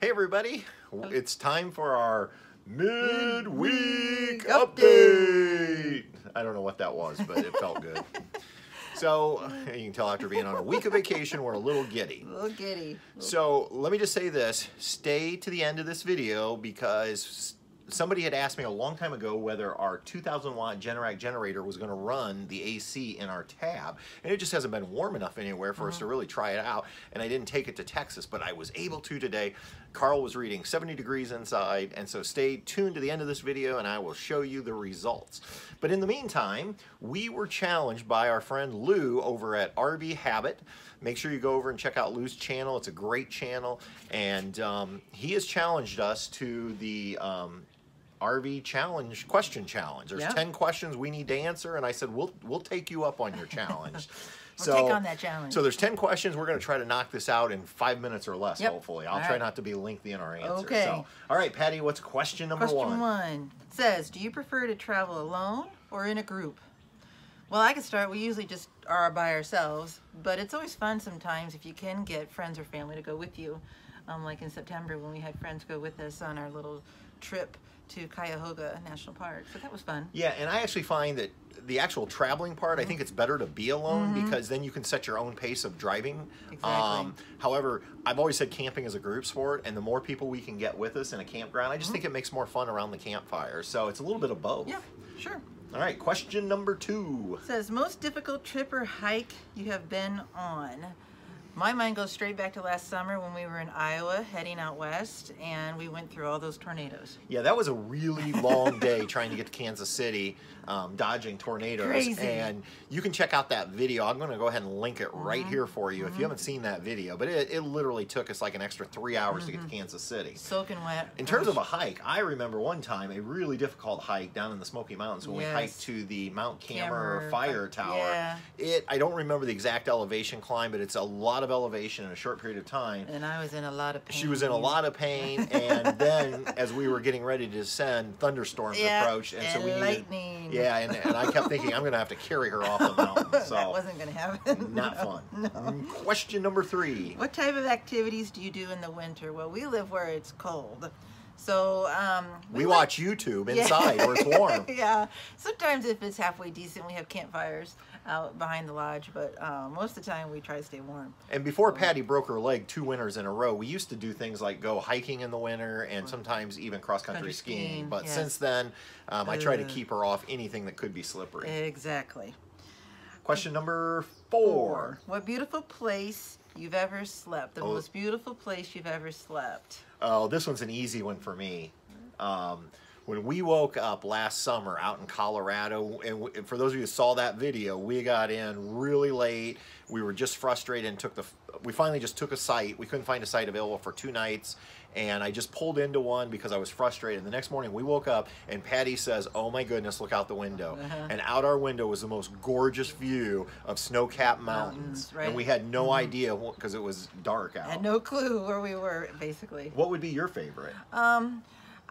Hey everybody, it's time for our midweek update. I don't know what that was, but it felt good. So you can tell after being on a week of vacation, we're a little giddy. So let me just say this, stay to the end of this video because somebody had asked me a long time ago whether our 2,000 watt Generac generator was going to run the AC in our tab, and it just hasn't been warm enough anywhere for us to really try it out, and I didn't take it to Texas, but I was able to today. Carl was reading 70 degrees inside, and so stay tuned to the end of this video and I will show you the results. But in the meantime, we were challenged by our friend Lou over at RV Habit. Make sure you go over and check out Lou's channel. It's a great channel, and he has challenged us to the RV challenge, question challenge. There's 10 questions we need to answer, and I said we'll take you up on your challenge. We'll take on that challenge. So there's 10 questions. We're going to try to knock this out in 5 minutes or less, hopefully. I'll try not to be lengthy in our answers. Okay. So, all right, Patty, what's question number one? Question one says, do you prefer to travel alone or in a group? Well, I can start. We usually just are by ourselves, but it's always fun sometimes if you can get friends or family to go with you. Like in September when we had friends go with us on our little trip to Cuyahoga National Park. So that was fun. Yeah, and I actually find that the actual traveling part, I think it's better to be alone because then you can set your own pace of driving. Exactly. However, I've always said camping is a group sport, and the more people we can get with us in a campground, I just think it makes more fun around the campfire. So it's a little bit of both. Yeah, sure. All right, question number two. It says, most difficult trip or hike you have been on? My mind goes straight back to last summer when we were in Iowa heading out west, and we went through all those tornadoes. Yeah, that was a really long day trying to get to Kansas City, dodging tornadoes. Crazy. And you can check out that video. I'm going to go ahead and link it right here for you if you haven't seen that video. But it literally took us like an extra 3 hours to get to Kansas City. Soaking wet. In terms of a hike, I remember one time a really difficult hike down in the Smoky Mountains when we hiked to the Mount Cameron Fire Tower. Yeah. I don't remember the exact elevation climb, but it's a lot of elevation in a short period of time. And I was in a lot of pain. She was in a lot of pain, and then as we were getting ready to descend, thunderstorms approached, and so we lightning. Yeah, and I kept thinking I'm going to have to carry her off the mountain. So that wasn't going to happen. Not fun. No. Question number three. What type of activities do you do in the winter? Well, we live where it's cold. So we watch YouTube inside where it's warm. Yeah. Sometimes if it's halfway decent, we have campfires out behind the lodge, but most of the time we try to stay warm. And before Patty broke her leg 2 winters in a row, we used to do things like go hiking in the winter and sometimes even cross-country skiing. But since then, I try to keep her off anything that could be slippery. Exactly. Question number four. What beautiful place you've ever slept? The most beautiful place you've ever slept. Oh, this one's an easy one for me. When we woke up last summer out in Colorado, and for those of you who saw that video, we got in really late. We were just frustrated and we finally just took a site. We couldn't find a site available for 2 nights, and I just pulled into one because I was frustrated. The next morning we woke up and Patty says, oh my goodness, look out the window. And out our window was the most gorgeous view of snow-capped mountains. And we had no idea because it was dark out. Had no clue where we were, basically. What would be your favorite?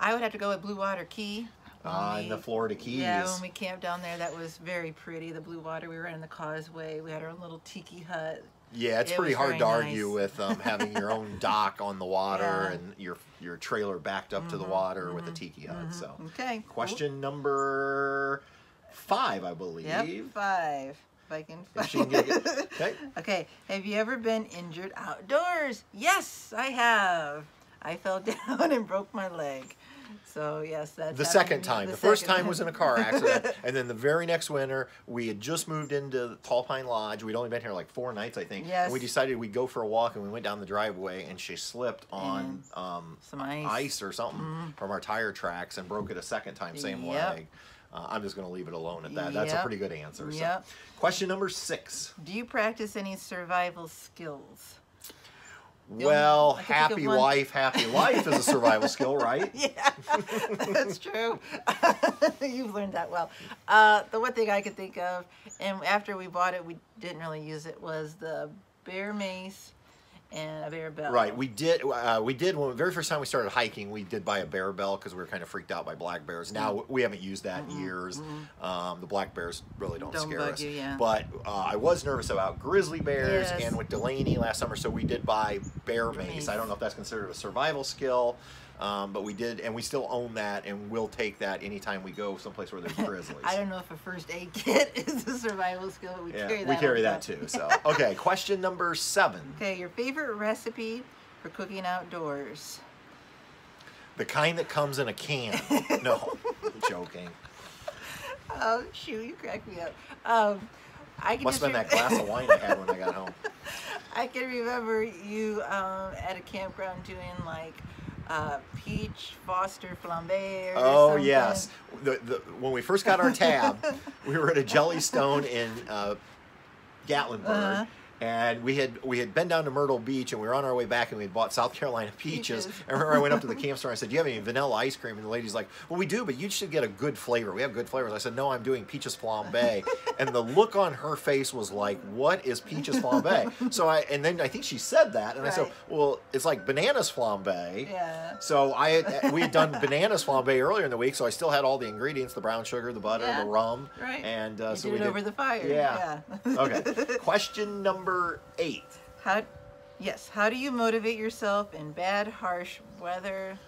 I would have to go with Blue Water Key. In the Florida Keys. Yeah, when we camped down there, that was very pretty. The blue water, we were in the causeway. We had our own little tiki hut. Yeah, it's pretty hard to argue with having your own dock on the water and your trailer backed up to the water with a tiki hut. So, okay. Question number 5, I believe. Yep, 5. If I can if she can get it. Okay. Okay. Have you ever been injured outdoors? Yes, I have. I fell down and broke my leg. So yes, that's the second time. The first time was in a car accident, and then the very next winter, we had just moved into Tall Pine Lodge. We'd only been here like 4 nights, I think. Yes. And we decided we'd go for a walk, and we went down the driveway, and she slipped on some ice or something from our tire tracks and broke it a second time, same leg. I'm just going to leave it alone at that. That's a pretty good answer. So. Question number 6. Do you practice any survival skills? Well, happy wife, happy life is a survival skill, right? Yeah, that's true. You've learned that well. The one thing I could think of, and after we bought it, we didn't really use it, was the bear mace and a bear bell. Right, we did when the very first time we started hiking, we did buy a bear bell because we were kind of freaked out by black bears. Now we haven't used that in years. The black bears really don't scare bug us. you, yeah. But I was nervous about grizzly bears, Yes. and with Delaney last summer, so we did buy bear mace. I don't know if that's considered a survival skill. But we did, and we still own that, and we'll take that anytime we go someplace where there's grizzlies. I don't know if a first aid kit is a survival skill, but we carry that. We carry that too. So, okay, question number 7. Okay, your favorite recipe for cooking outdoors? The kind that comes in a can. No, I'm joking. Oh, shoot, you crack me up. I can Must have been that glass of wine I had when I got home. I can remember you at a campground doing like peach Foster flambe or something. Yes. When we first got our tab, we were at a Jellystone in Gatlinburg. And we had been down to Myrtle Beach, and we were on our way back, and we had bought South Carolina peaches. I remember I went up to the camp store and I said, "Do you have any vanilla ice cream?" And the lady's like, "Well, we do, but you should get a good flavor. We have good flavors." I said, "No, I'm doing peaches flambe." And the look on her face was like, "What is peaches flambe?" And then I think she said that, and I said, "Well, it's like bananas flambe." Yeah. So we had done bananas flambe earlier in the week, so I still had all the ingredients: the brown sugar, the butter, the rum. Right. And you so did we it did over the fire. Yeah. Okay. Question number 8. How do you motivate yourself in bad, harsh weather?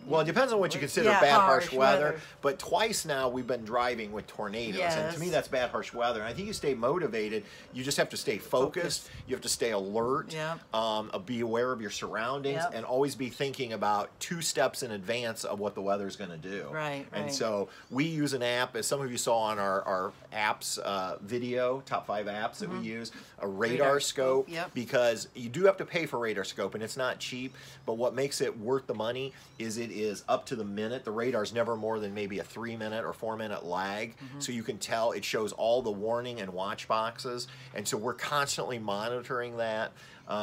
Well, it depends on what you consider bad, harsh weather. But twice now we've been driving with tornadoes. Yes. And to me, that's bad, harsh weather. And I think you stay motivated. You just have to stay focused. You have to stay alert. Yep. Be aware of your surroundings. Yep. And always be thinking about 2 steps in advance of what the weather's going to do. Right. And so we use an app, as some of you saw on our apps video, top 5 apps that we use, a radar scope. Yep. Because you do have to pay for radar scope, and it's not cheap. But what makes it worth the money is it is up to the minute. The radar's never more than maybe a 3-minute or 4-minute lag, so you can tell. It shows all the warning and watch boxes, and so we're constantly monitoring that.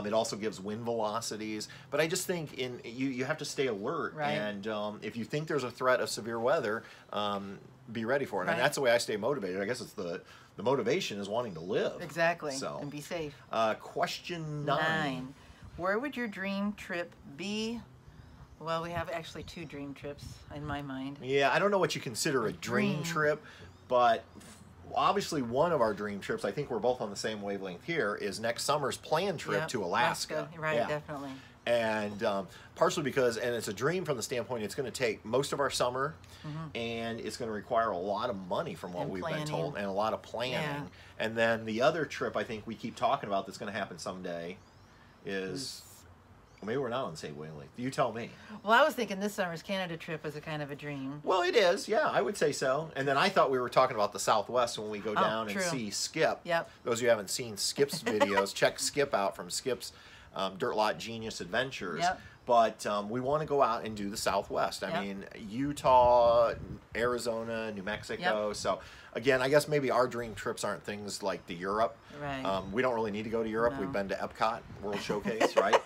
It also gives wind velocities, but I just think you have to stay alert, and if you think there's a threat of severe weather, be ready for it. And that's the way I stay motivated. I guess it's the motivation is wanting to live. Exactly. So, and be safe. Question 9. Where would your dream trip be? Well, we have actually 2 dream trips in my mind. Yeah, I don't know what you consider a dream trip, but obviously one of our dream trips, I think we're both on the same wavelength here, is next summer's planned trip to Alaska. Right, definitely. And partially because, and it's a dream from the standpoint, it's going to take most of our summer, and it's going to require a lot of money from what we've been told, and a lot of planning. Yeah. And then the other trip I think we keep talking about that's going to happen someday is... Maybe we're not on the same wavelength. You tell me. Well, I was thinking this summer's Canada trip was a kind of a dream. Well, it is. Yeah, I would say so. And then I thought we were talking about the Southwest when we go down and see Skip. Yep. Those of you who haven't seen Skip's videos, check Skip out from Skip's Dirt Lot Genius Adventures. Yep. But we want to go out and do the Southwest. I mean, Utah, Arizona, New Mexico. Yep. So, again, I guess maybe our dream trips aren't things like the Europe. Right. We don't really need to go to Europe. No. We've been to Epcot World Showcase, right?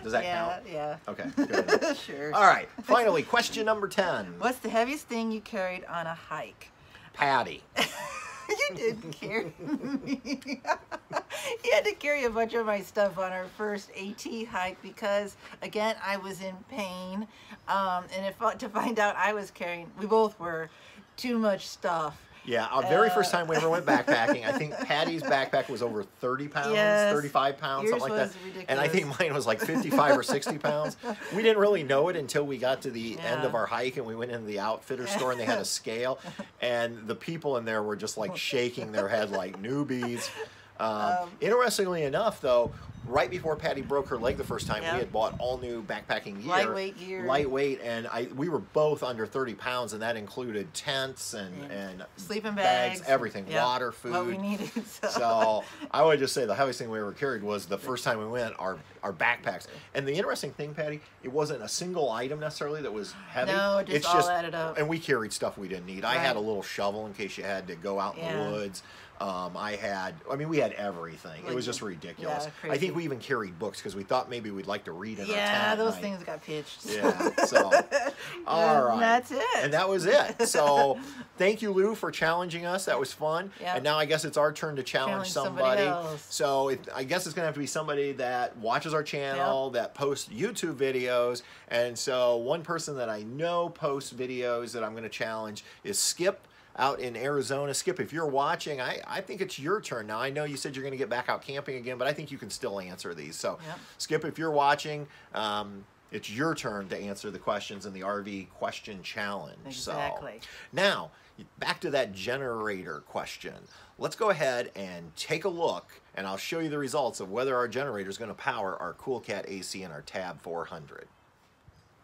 Does that count? Yeah. Okay, good. Sure. All right, finally, question number 10. What's the heaviest thing you carried on a hike? Patty. You didn't carry me. He had to carry a bunch of my stuff on our first AT hike because, again, I was in pain. To find out I was carrying, we both were, too much stuff. Yeah, our very first time we ever went backpacking, I think Patty's backpack was over 30 pounds, 35 pounds, something like that. Ridiculous. And I think mine was like 55 or 60 pounds. We didn't really know it until we got to the end of our hike and we went into the outfitter store and they had a scale. And the people in there were just like shaking their head like newbies. Interestingly enough, though, right before Patty broke her leg the first time, we had bought all new backpacking gear. Lightweight gear. Lightweight, and we were both under 30 pounds, and that included tents and sleeping bags, everything, water, food. What we needed. So I would just say the heaviest thing we ever carried was the first time we went, our backpacks. And the interesting thing, Patty, it wasn't a single item necessarily that was heavy. No, it's all added up. And we carried stuff we didn't need. I had a little shovel in case you had to go out in the woods. I mean, we had everything. It was just ridiculous. Yeah, I think we even carried books because we thought maybe we'd like to read in our tent. Yeah, those things got pitched. Yeah, so, all right. And that's it. And that was it. So, thank you, Lou, for challenging us. That was fun. Yep. And now I guess it's our turn to challenge somebody. Else. So, I guess it's going to have to be somebody that watches our channel, that posts YouTube videos. And so, one person that I know posts videos that I'm going to challenge is Skip out in Arizona. Skip, if you're watching, I think it's your turn now. I know you said you're going to get back out camping again, but I think you can still answer these. So, Skip, if you're watching, it's your turn to answer the questions in the RV question challenge. Exactly. So, now, back to that generator question. Let's go ahead and take a look, and I'll show you the results of whether our generator is going to power our CoolCat AC and our Tab 400.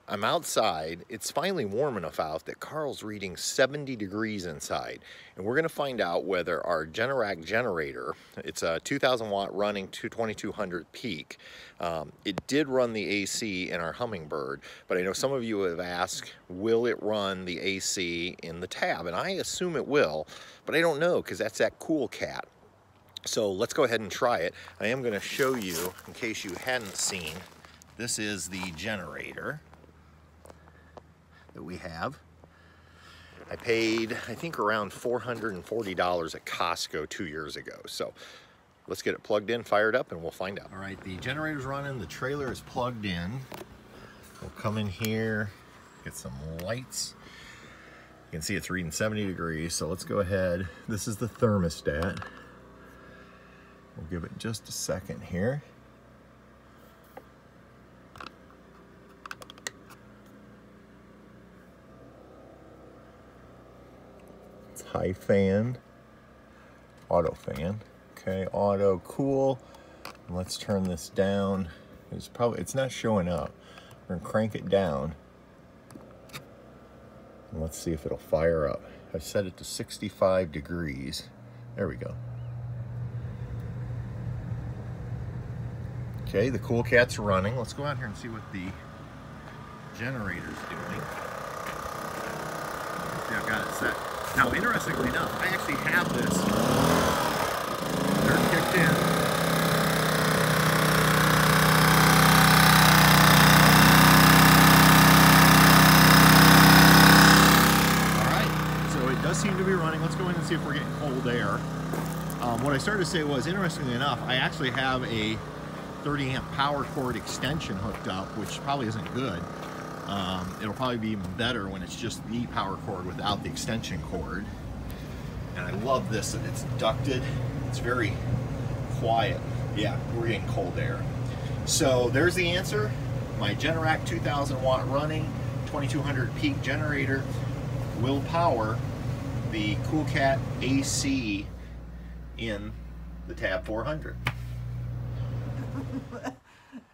I'm outside. It's finally warm enough out that Carl's reading 70 degrees inside. And we're going to find out whether our Generac generator, it's a 2,000 watt running 2200 peak. It did run the AC in our Hummingbird, but I know some of you have asked, will it run the AC in the Tab? And I assume it will, but I don't know because that's that CoolCat. So let's go ahead and try it. I am going to show you, in case you hadn't seen, this is the generator that we have. I paid, I think, around $440 at Costco 2 years ago. So let's get it plugged in, fired up, and we'll find out. All right, the generator's running, the trailer is plugged in. We'll come in here, get some lights. You can see it's reading 70 degrees, so let's go ahead. This is the thermostat. We'll give it just a second here. High fan, auto fan. Okay, auto cool. And let's turn this down. It's not showing up. We're gonna crank it down. And let's see if it'll fire up. I've set it to 65 degrees. There we go. Okay, the CoolCat's running. Let's go out here and see what the generator's doing. See, I've got it set. Now, interestingly enough, I actually have this. They're kicked in. All right, so it does seem to be running. Let's go in and see if we're getting cold air. What I started to say was, interestingly enough, I actually have a 30 amp power cord extension hooked up, which probably isn't good. It'll probably be even better when it's just the power cord without the extension cord. And I love this, that it's ducted. It's very quiet. Yeah, we're getting cold air. So there's the answer. My Generac 2,000 watt running 2200 peak generator will power the CoolCat AC in the Tab 400.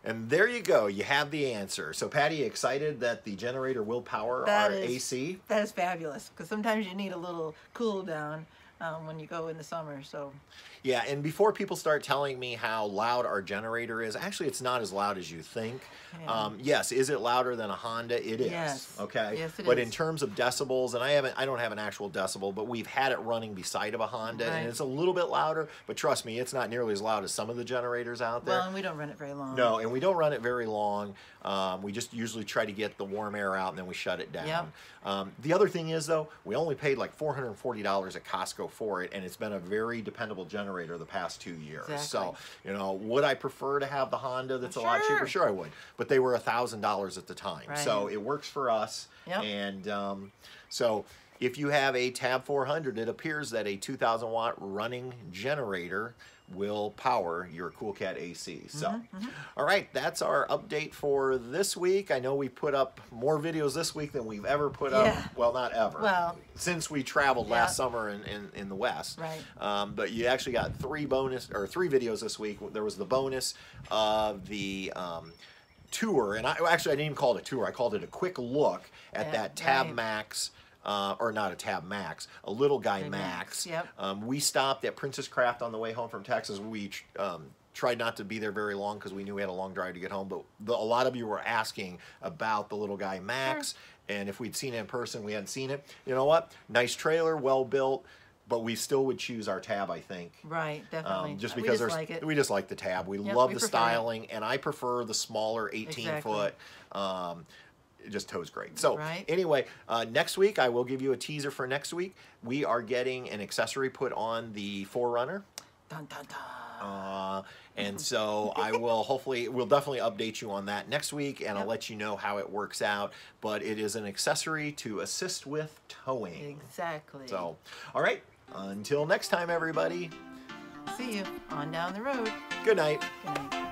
And there you go, you have the answer. So Patty, excited that the generator will power our AC? That is fabulous, because sometimes you need a little cool down when you go in the summer. So yeah, and before people start telling me how loud our generator is, actually it's not as loud as you think. Yeah. Yes, is it louder than a Honda? It is. Yes. Okay. Yes, it but is. in terms of decibels, and I don't have an actual decibel, but we've had it running beside of a Honda, right. And it's a little bit louder. But trust me, it's not nearly as loud as some of the generators out there. Well, and we don't run it very long. No, and we don't run it very long. We just usually try to get the warm air out and then we shut it down. Yep. The other thing is, though, we only paid like $440 at Costco for it, and it's been a very dependable generator the past 2 years. Exactly. So, you know, would I prefer to have the Honda that's a lot cheaper? Sure, I would. But they were $1,000 at the time. Right. So it works for us. Yep. And so if you have a Tab 400, it appears that a 2,000 watt running generator will power your CoolCat AC. So, all right, that's our update for this week. I know we put up more videos this week than we've ever put up. Well, not ever. Well, since we traveled last summer in the West. Right. But you actually got three videos this week. There was the bonus of the tour, and I didn't even call it a tour. I called it a quick look at that Tab Max. Or not a Tab Max, a little guy Max. Yep. We stopped at Princess Craft on the way home from Texas. We tried not to be there very long because we knew we had a long drive to get home. But a lot of you were asking about the little guy Max, and if we'd seen it in person, we hadn't seen it. You know what? Nice trailer, well built. but we still would choose our Tab, I think. Right, definitely. Just because we just like the Tab. We love the styling, and I prefer the smaller 18-foot. It just tows great. So anyway, next week I will give you a teaser for next week. We are getting an accessory put on the 4Runner. Dun, dun, dun. And so we'll definitely update you on that next week, and I'll let you know how it works out. But it is an accessory to assist with towing. Exactly. So, all right, until next time, everybody. See you on down the road. Good night. Good night.